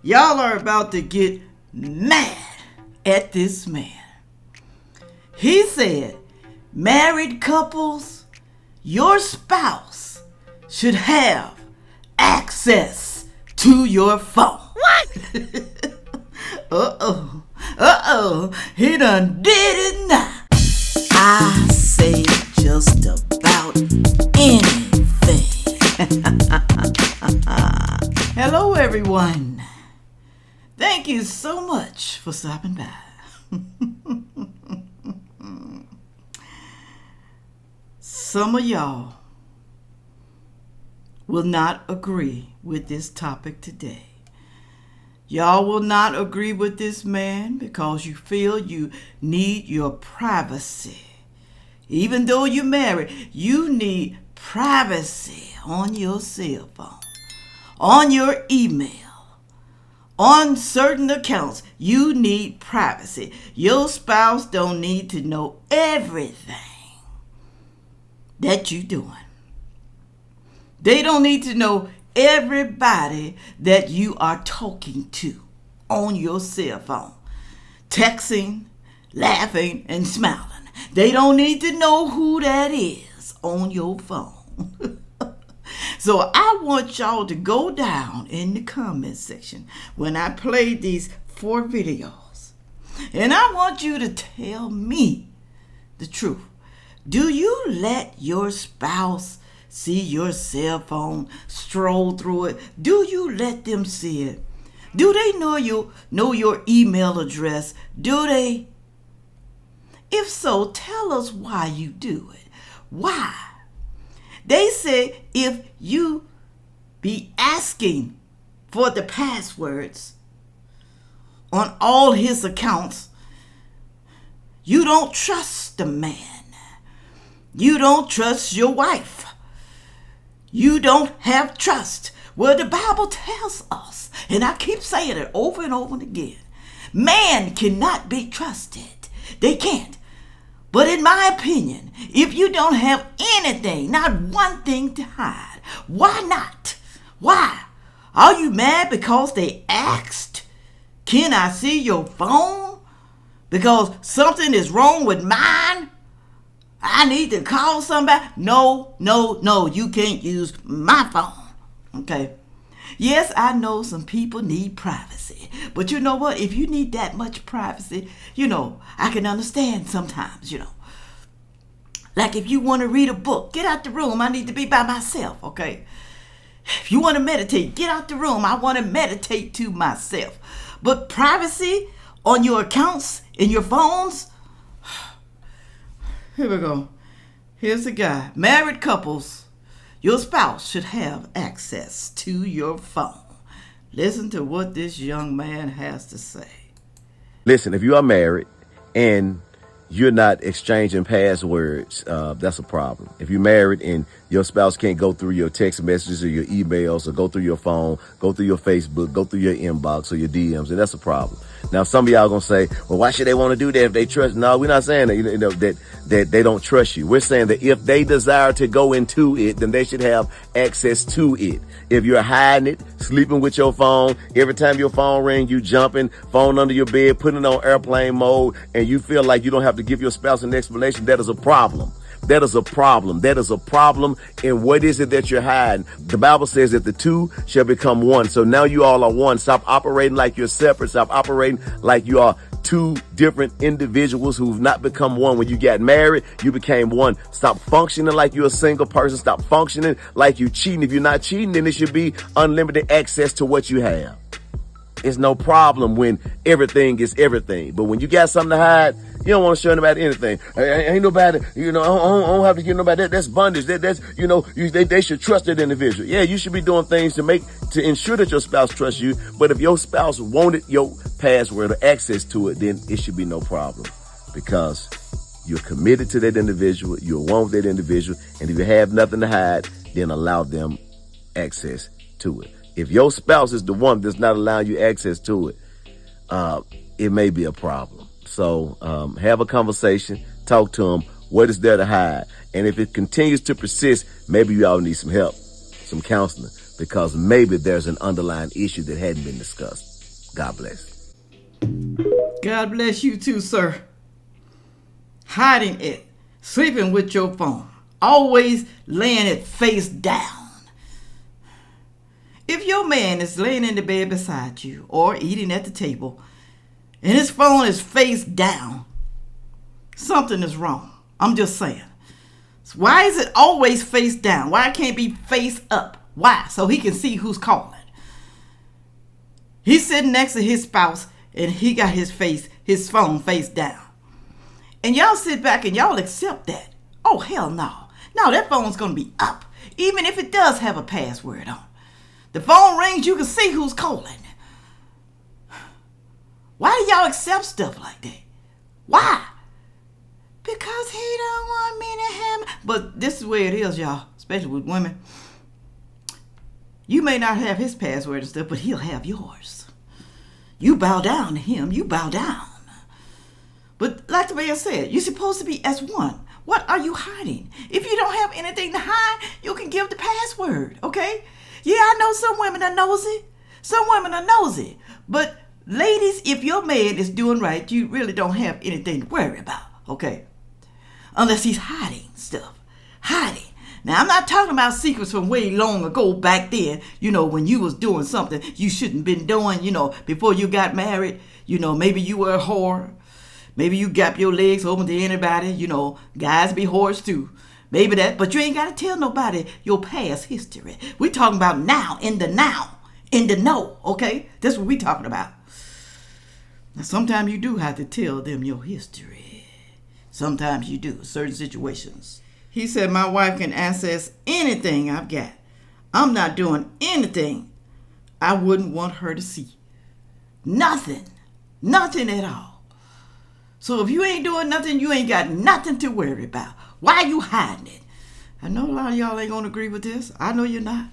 Y'all are about to get mad at this man. He said, married couples, your spouse should have access to your phone. What? He done did it now. I say just about anything. Hello, everyone. Thank you so much for stopping by. Some of y'all will not agree with this topic today. Y'all will not agree with this man because you feel you need your privacy. Even though you're married, you need privacy on your cell phone, on your email, on certain accounts. You need privacy. Your spouse don't need to know everything that you're doing. They don't need to know everybody that you are talking to on your cell phone, texting, laughing, and smiling. They don't need to know who that is on your phone. So I want y'all to go down in the comment section when I play these 4 videos, and I want you to tell me the truth. Do you let your spouse see your cell phone, stroll through it? Do you let them see it? Do they know your email address? Do they? If so, tell us why you do it. Why? They say if you be asking for the passwords on all his accounts, you don't trust the man. You don't trust your wife. You don't have trust. Well, the Bible tells us, and I keep saying it over and over again, man cannot be trusted. They can't. But in my opinion, if you don't have anything, not one thing to hide, why not? Why? Are you mad because they asked, can I see your phone? Because something is wrong with mine? I need to call somebody? No, you can't use my phone. Okay. Yes, I know some people need privacy. But you know what? If you need that much privacy, I can understand sometimes, Like if you want to read a book, get out the room. I need to be by myself, okay? If you want to meditate, get out the room. I want to meditate to myself. But privacy on your accounts, in your phones? Here we go. Here's a guy. Married couples, your spouse should have access to your phone. Listen to what this young man has to say. Listen, if you are married and you're not exchanging passwords, that's a problem. If you're married and your spouse can't go through your text messages or your emails or go through your phone, go through your Facebook, go through your inbox or your DMs, and that's a problem. Now, some of y'all gonna say, well, why should they want to do that if they trust? No, we're not saying that, that they don't trust you. We're saying that if they desire to go into it, then they should have access to it. If you're hiding it, sleeping with your phone, every time your phone rings, you jumping, phone under your bed, putting it on airplane mode, and you feel like you don't have to give your spouse an explanation, that is a problem. That is a problem. That is a problem. And what is it that you're hiding? The Bible says that the two shall become one. So now you all are one. Stop operating like you're separate. Stop operating like you are two different individuals who've not become one. When you got married, you became one. Stop functioning like you're a single person. Stop functioning like you're cheating. If you're not cheating, then it should be unlimited access to what you have. It's no problem when everything is everything. But when you got something to hide, you don't want to show nobody anything. Ain't nobody, I don't have to give nobody that. That's bondage. That's, they should trust that individual. Yeah, you should be doing things to ensure that your spouse trusts you. But if your spouse wanted your password or access to it, then it should be no problem because you're committed to that individual. You're one with that individual. And if you have nothing to hide, then allow them access to it. If your spouse is the one that's not allowing you access to it, it may be a problem. So have a conversation, talk to them. What is there to hide? And if it continues to persist, maybe you all need some help. some counseling, because maybe there's an underlying issue that hadn't been discussed. God bless. God bless you too, sir. Hiding it, sleeping with your phone, always laying it face down. If your man is laying in the bed beside you or eating at the table and his phone is face down, something is wrong. I'm just saying. So why is it always face down? Why can't it be face up? Why? So he can see who's calling. He's sitting next to his spouse and he got his phone face down. And y'all sit back and y'all accept that. Oh, hell no. No, that phone's going to be up, even if it does have a password on. The phone rings, you can see who's calling. Why do y'all accept stuff like that? Why? Because he don't want me to have... But this is where it is, y'all, especially with women. You may not have his password and stuff, but he'll have yours. You bow down to him, you bow down. But like the man said, you're supposed to be as one. What are you hiding? If you don't have anything to hide, you can give the password, okay? Yeah, I know some women are nosy. Some women are nosy. But ladies, if your man is doing right, you really don't have anything to worry about, okay? Unless he's hiding stuff. Hiding. Now, I'm not talking about secrets from way long ago back then, when you was doing something you shouldn't been doing, before you got married. Maybe you were a whore. Maybe you gap your legs open to anybody. Guys be whores too. Maybe that, but you ain't got to tell nobody your past history. We talking about now, in the know, okay? That's what we talking about. Now, sometimes you do have to tell them your history. Sometimes you do, certain situations. He said, my wife can access anything I've got. I'm not doing anything I wouldn't want her to see. Nothing at all. So if you ain't doing nothing, you ain't got nothing to worry about. Why are you hiding it? I know a lot of y'all ain't going to agree with this. I know you're not.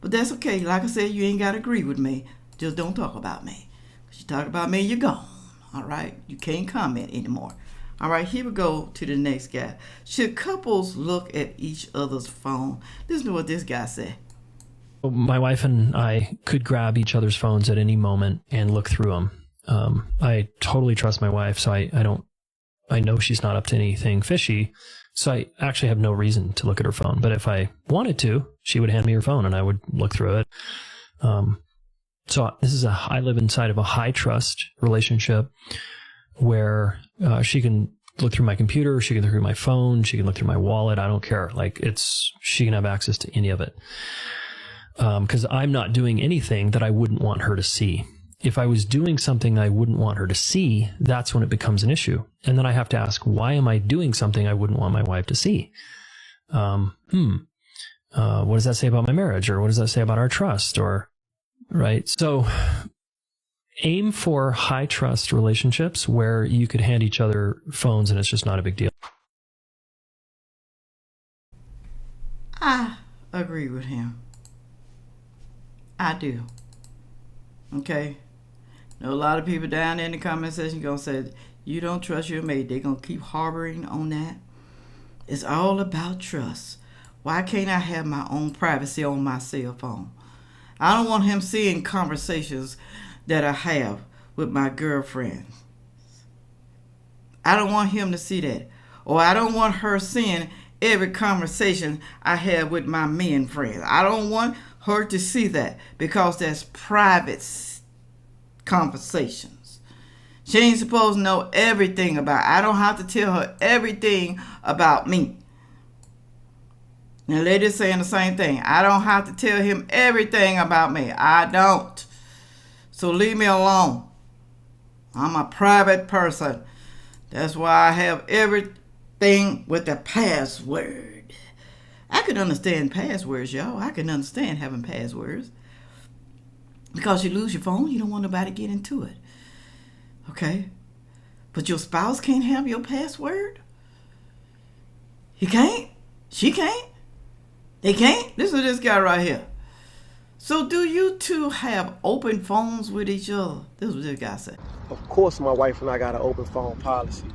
But that's okay. Like I said, you ain't got to agree with me. Just don't talk about me. If you talk about me, you're gone. All right? You can't comment anymore. All right, here we go to the next guy. Should couples look at each other's phone? Listen to what this guy said. My wife and I could grab each other's phones at any moment and look through them. I totally trust my wife, so I know she's not up to anything fishy, so I actually have no reason to look at her phone. But if I wanted to, she would hand me her phone and I would look through it. So I live inside of a high trust relationship where she can look through my computer, she can look through my phone, she can look through my wallet. I don't care. She can have access to any of it. Because I'm not doing anything that I wouldn't want her to see. If I was doing something I wouldn't want her to see, that's when it becomes an issue. And then I have to ask, why am I doing something I wouldn't want my wife to see? What does that say about my marriage? Or what does that say about our trust? Right? So aim for high trust relationships where you could hand each other phones and it's just not a big deal. I agree with him. I do. Okay? Know a lot of people down there in the comment section going to say, you don't trust your mate. They're going to keep harboring on that. It's all about trust. Why can't I have my own privacy on my cell phone? I don't want him seeing conversations that I have with my girlfriend. I don't want him to see that. Or I don't want her seeing every conversation I have with my men friends. I don't want her to see that because that's private conversations. She ain't supposed to know everything about it. I don't have to tell her everything about me. Now ladies saying the same thing. I don't have to tell him everything about me. I don't. So leave me alone. I'm a private person. That's why I have everything with a password. I can understand passwords, y'all. I can understand having passwords. Because you lose your phone, you don't want nobody to get into it. Okay? But your spouse can't have your password? He can't? She can't? They can't? Listen to this guy right here. So do you two have open phones with each other? This is what this guy said. Of course my wife and I got an open phone policy.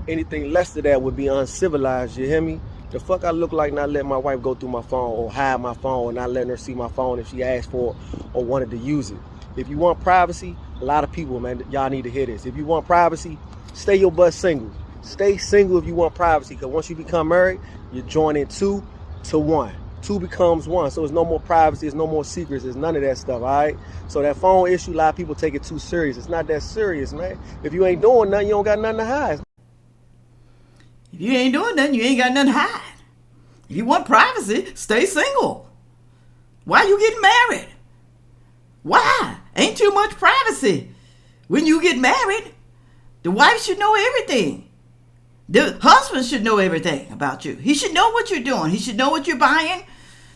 Anything less than that would be uncivilized, you hear me? The fuck I look like not letting my wife go through my phone or hide my phone or not letting her see my phone if she asked for it or wanted to use it? If you want privacy, a lot of people, man, y'all need to hear this. If you want privacy, stay your butt single. Stay single if you want privacy, because once you become married, you're joining 2 to 1. 2 becomes 1, so there's no more privacy, there's no more secrets, there's none of that stuff, all right? So that phone issue, a lot of people take it too serious. It's not that serious, man. If you ain't doing nothing, you don't got nothing to hide. If you ain't doing nothing, you ain't got nothing to hide. If you want privacy, stay single. Why you getting married? Why? Ain't too much privacy. When you get married, the wife should know everything. The husband should know everything about you. He should know what you're doing. He should know what you're buying.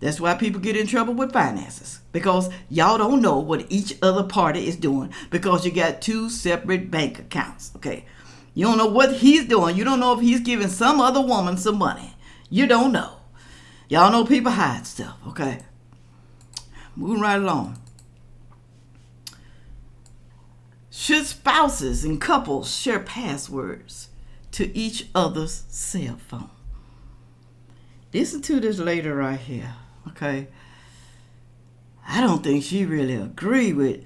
That's why people get in trouble with finances, because y'all don't know what each other party is doing, because you got 2 separate bank accounts. Okay. You don't know what he's doing. You don't know if he's giving some other woman some money. You don't know. Y'all know people hide stuff. Okay. Moving right along. Should spouses and couples share passwords to each other's cell phone? Listen to this lady right here, okay? I don't think she really agree with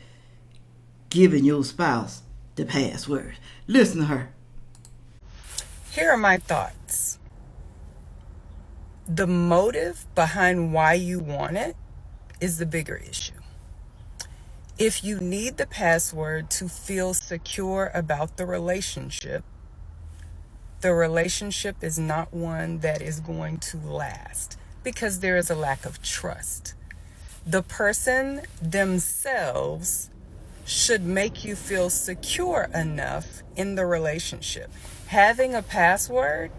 giving your spouse the password. Listen to her. Here are my thoughts. The motive behind why you want it is the bigger issue. If you need the password to feel secure about the relationship is not one that is going to last, because there is a lack of trust. The person themselves should make you feel secure enough in the relationship. Having a password,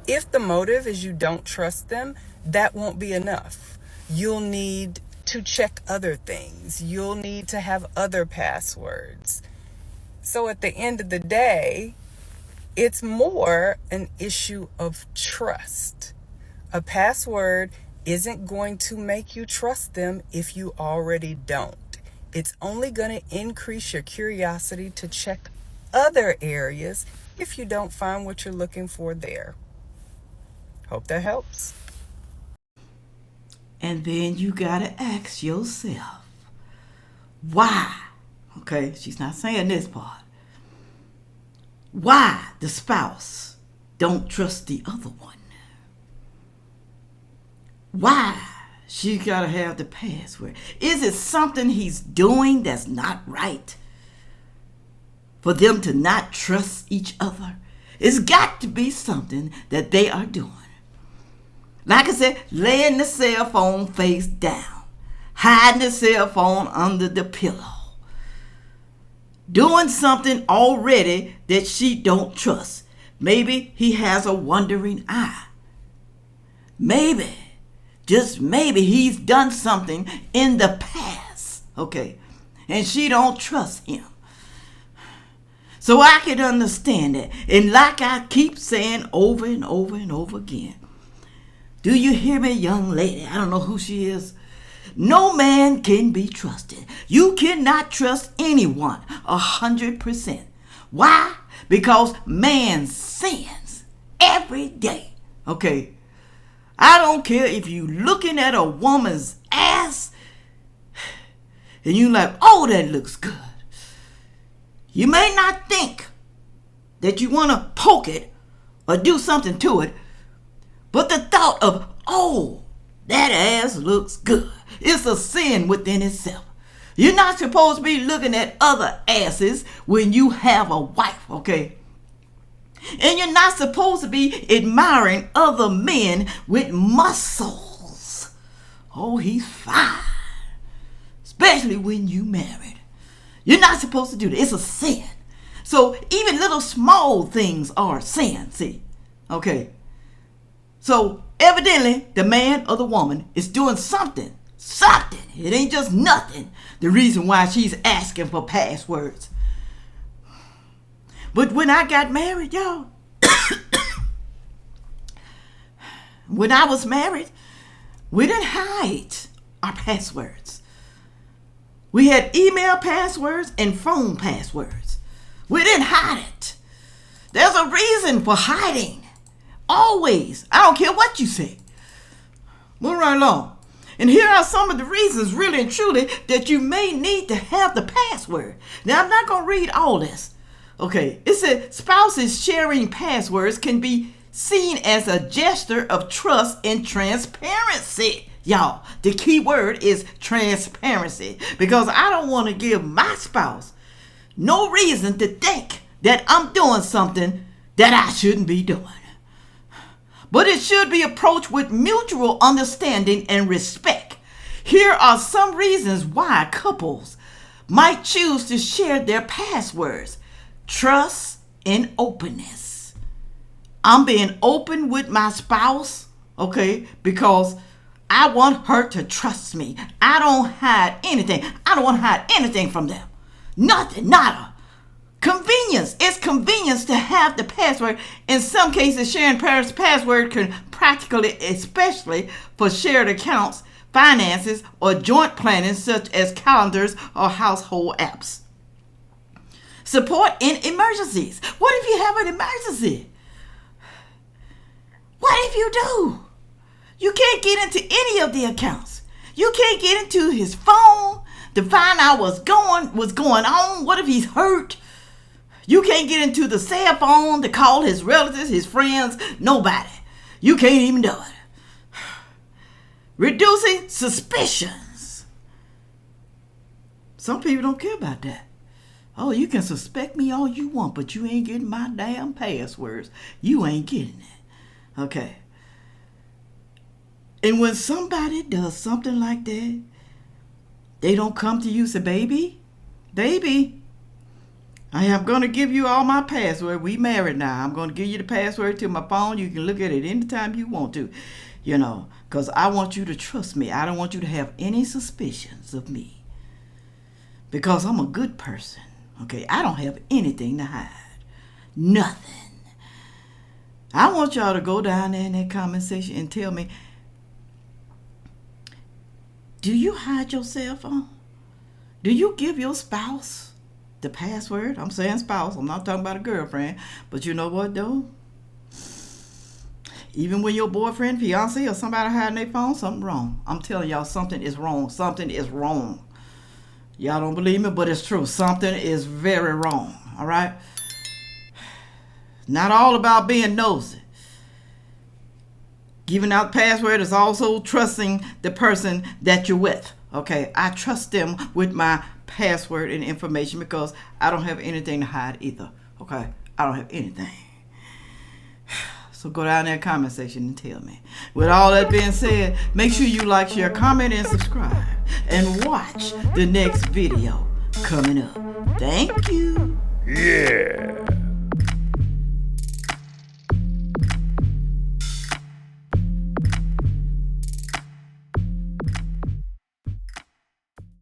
if the motive is you don't trust them, that won't be enough. You'll need to check other things. You'll need to have other passwords. So at the end of the day, it's more an issue of trust. A password isn't going to make you trust them if you already don't. It's only going to increase your curiosity to check other areas if you don't find what you're looking for there. Hope that helps. And then you gotta ask yourself, why? Okay, she's not saying this part. Why the spouse don't trust the other one? Why she gotta have the password? Is it something he's doing that's not right for them to not trust each other? It's got to be something that they are doing. Like I said, laying the cell phone face down, hiding the cell phone under the pillow, doing something already that she don't trust. Maybe he has a wandering eye. Maybe, just maybe, he's done something in the past, okay, and she don't trust him. So I can understand that. And like I keep saying over and over and over again, do you hear me, young lady? I don't know who she is. No man can be trusted. You cannot trust anyone 100%. Why? Because man sins every day. Okay. I don't care if you looking at a woman's ass and you like, oh, that looks good. You may not think that you want to poke it or do something to it, but the thought of, oh, that ass looks good, it's a sin within itself. You're not supposed to be looking at other asses when you have a wife, okay? And you're not supposed to be admiring other men with muscles. Oh, he's fine. Especially when you married. You're not supposed to do that. It's a sin. So even little small things are sin, see? Okay. So evidently the man or the woman is doing something. Something. It ain't just nothing. The reason why she's asking for passwords. But when I got married, y'all, when I was married, we didn't hide our passwords. We had email passwords and phone passwords. We didn't hide it. There's a reason for hiding Always. I don't care what you say. Move right along. And here are some of the reasons, really and truly, that you may need to have the password. Now, I'm not going to read all this. Okay, it said spouses sharing passwords can be seen as a gesture of trust and transparency. Y'all, the key word is transparency, because I don't want to give my spouse no reason to think that I'm doing something that I shouldn't be doing. But it should be approached with mutual understanding and respect. Here are some reasons why couples might choose to share their passwords. Trust and openness. I'm being open with my spouse, okay, because I want her to trust me. I don't hide anything. I don't want to hide anything from them. Nothing, nada. Convenience. It's convenience to have the password. In some cases, sharing password can practically, especially for shared accounts, finances, or joint planning such as calendars or household apps. Support in emergencies. What if you have an emergency? What if you do? You can't get into any of the accounts. You can't get into his phone to find out what's going on. What if he's hurt? You can't get into the cell phone to call his relatives, his friends, nobody. You can't even do it. Reducing suspicions. Some people don't care about that. Oh, you can suspect me all you want, but you ain't getting my damn passwords. You ain't getting it. Okay. And when somebody does something like that, they don't come to you and say, baby, I am going to give you all my password. We married now. I'm going to give you the password to my phone. You can look at it anytime you want to, because I want you to trust me. I don't want you to have any suspicions of me, because I'm a good person. Okay, I don't have anything to hide. Nothing. I want y'all to go down there in that comment section and tell me, do you hide your cell phone? Do you give your spouse the password? I'm saying spouse. I'm not talking about a girlfriend. But you know what, though? Even when your boyfriend, fiance, or somebody hiding their phone, something wrong. I'm telling y'all, something is wrong. Something is wrong. Y'all don't believe me, but it's true. Something is very wrong. All right? Not all about being nosy. Giving out password is also trusting the person that you're with. Okay, I trust them with my password and information because I don't have anything to hide either. Okay, I don't have anything. So go down there in the comment section and tell me. With all that being said, make sure you like, share, comment, and subscribe. And watch the next video coming up. Thank you. Yeah.